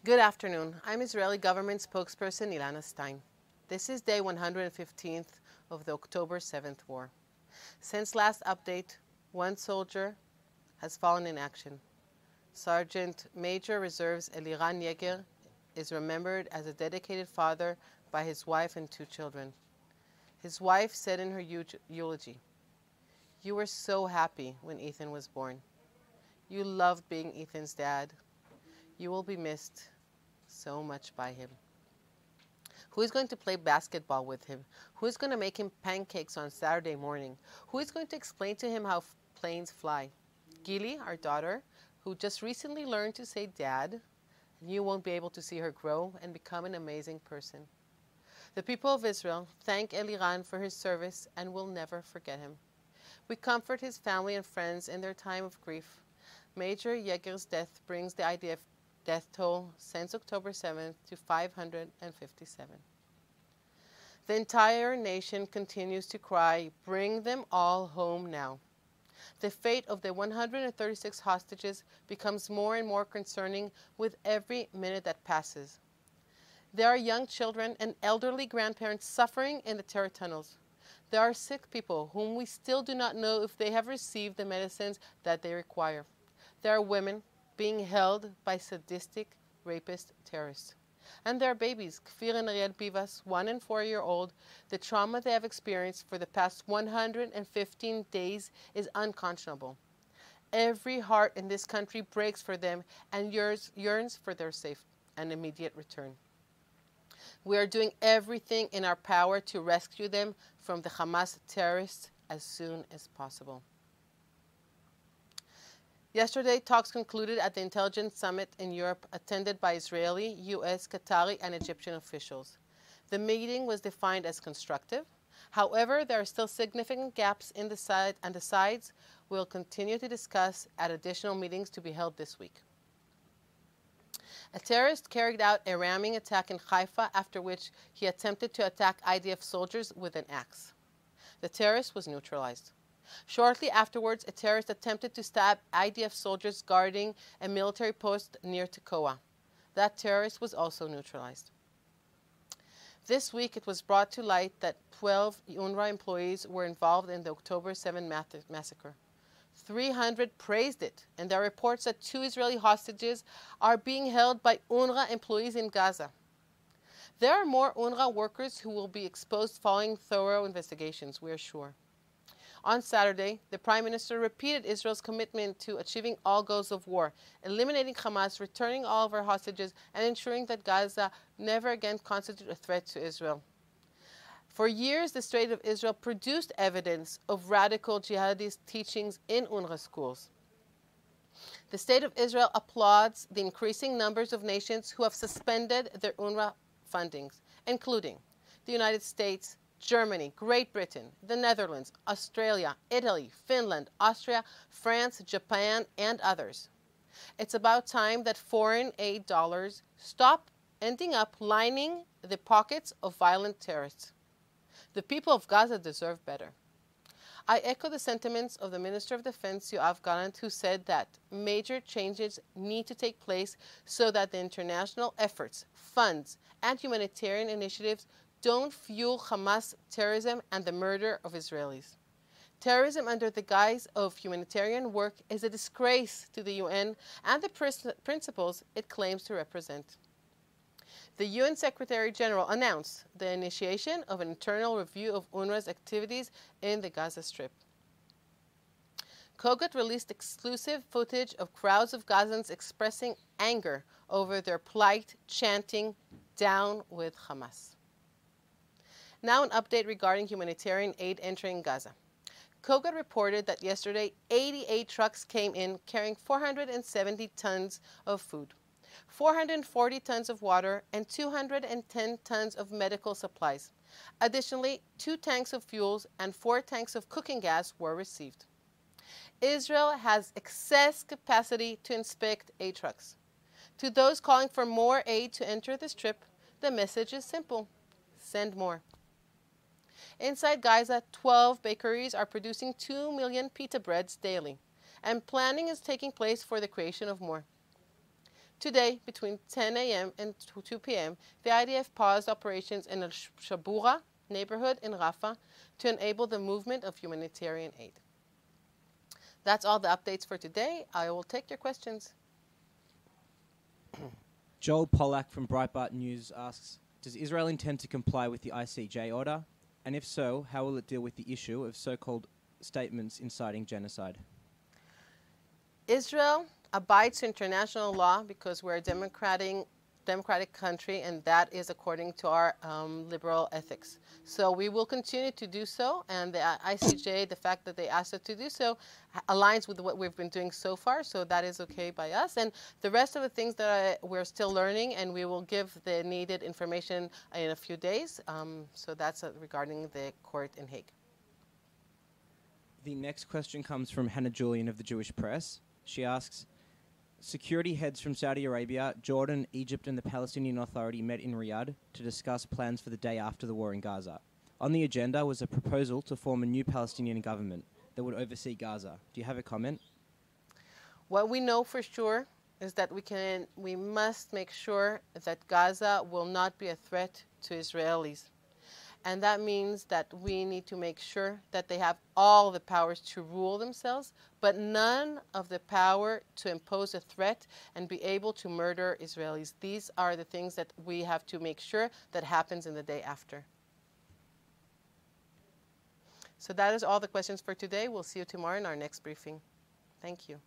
Good afternoon. I'm Israeli government spokesperson Ilana Stein. This is day 115th of the October 7th war. Since last update, one soldier has fallen in action. Sergeant Major Reserves Eliran Yeger is remembered as a dedicated father by his wife and 2 children. His wife said in her eulogy, "You were so happy when Ethan was born. You loved being Ethan's dad. You will be missed so much by him." Who is going to play basketball with him? Who is going to make him pancakes on Saturday morning? Who is going to explain to him how planes fly? Gili, our daughter, who just recently learned to say dad, and you won't be able to see her grow and become an amazing person. The people of Israel thank Eliran for his service and will never forget him. We comfort his family and friends in their time of grief. Major Yeger's death brings the IDF death toll since October 7th to 557. The entire nation continues to cry, "Bring them all home now." The fate of the 136 hostages becomes more and more concerning with every minute that passes. There are young children and elderly grandparents suffering in the terror tunnels. There are sick people whom we still do not know if they have received the medicines that they require. There are women being held by sadistic rapist terrorists. And there are babies, Kfir and Ariel Bivas, 1 and 4-year-old. The trauma they have experienced for the past 115 days is unconscionable. Every heart in this country breaks for them and yearns for their safe and immediate return. We are doing everything in our power to rescue them from the Hamas terrorists as soon as possible. Yesterday, talks concluded at the Intelligence Summit in Europe, attended by Israeli, U.S., Qatari, and Egyptian officials. The meeting was defined as constructive. However, there are still significant gaps in the sides will continue to discuss at additional meetings to be held this week. A terrorist carried out a ramming attack in Haifa, after which he attempted to attack IDF soldiers with an axe. The terrorist was neutralized. Shortly afterwards, a terrorist attempted to stab IDF soldiers guarding a military post near Tekoa. That terrorist was also neutralized. This week, it was brought to light that 12 UNRWA employees were involved in the October 7 massacre. 300 praised it, and there are reports that 2 Israeli hostages are being held by UNRWA employees in Gaza. There are more UNRWA workers who will be exposed following thorough investigations, we are sure. On Saturday, the Prime Minister repeated Israel's commitment to achieving all goals of war, eliminating Hamas, returning all of our hostages, and ensuring that Gaza never again constitute a threat to Israel. For years, the State of Israel produced evidence of radical jihadist teachings in UNRWA schools. The State of Israel applauds the increasing numbers of nations who have suspended their UNRWA fundings, including the United States, Germany, Great Britain, the Netherlands, Australia, Italy, Finland, Austria, France, Japan, and others. It's about time that foreign aid dollars stop ending up lining the pockets of violent terrorists. The people of Gaza deserve better. I echo the sentiments of the Minister of Defense, Yoav Gallant, who said that major changes need to take place so that the international efforts, funds, and humanitarian initiatives don't fuel Hamas terrorism and the murder of Israelis. Terrorism under the guise of humanitarian work is a disgrace to the UN and the principles it claims to represent. The UN Secretary General announced the initiation of an internal review of UNRWA's activities in the Gaza Strip. Kogat released exclusive footage of crowds of Gazans expressing anger over their plight, chanting, "Down with Hamas." Now an update regarding humanitarian aid entering Gaza. Kogat reported that yesterday 88 trucks came in carrying 470 tons of food, 440 tons of water, and 210 tons of medical supplies. Additionally, 2 tanks of fuels and 4 tanks of cooking gas were received. Israel has excess capacity to inspect aid trucks. To those calling for more aid to enter the Strip, the message is simple: send more. Inside Gaza, 12 bakeries are producing 2 million pita breads daily, and planning is taking place for the creation of more. Today, between 10 a.m. and 2 p.m., the IDF paused operations in al-Shabura neighborhood in Rafah to enable the movement of humanitarian aid. That's all the updates for today. I will take your questions. Joel Pollack from Breitbart News asks, does Israel intend to comply with the ICJ order? And if so, how will it deal with the issue of so-called statements inciting genocide? Israel abides to international law because we're a democratic country, and that is according to our liberal ethics. So we will continue to do so, and the ICJ, the fact that they asked us to do so, aligns with what we've been doing so far, so that is okay by us. And the rest of the things that we're still learning, and we will give the needed information in a few days. So that's regarding the court in Hague. The next question comes from Hannah Julian of the Jewish Press. She asks, security heads from Saudi Arabia, Jordan, Egypt and the Palestinian Authority met in Riyadh to discuss plans for the day after the war in Gaza. On the agenda was a proposal to form a new Palestinian government that would oversee Gaza. Do you have a comment? What we know for sure is that we must make sure that Gaza will not be a threat to Israelis. And that means that we need to make sure that they have all the powers to rule themselves, but none of the power to impose a threat and be able to murder Israelis. These are the things that we have to make sure that happens in the day after. So that is all the questions for today. We'll see you tomorrow in our next briefing. Thank you.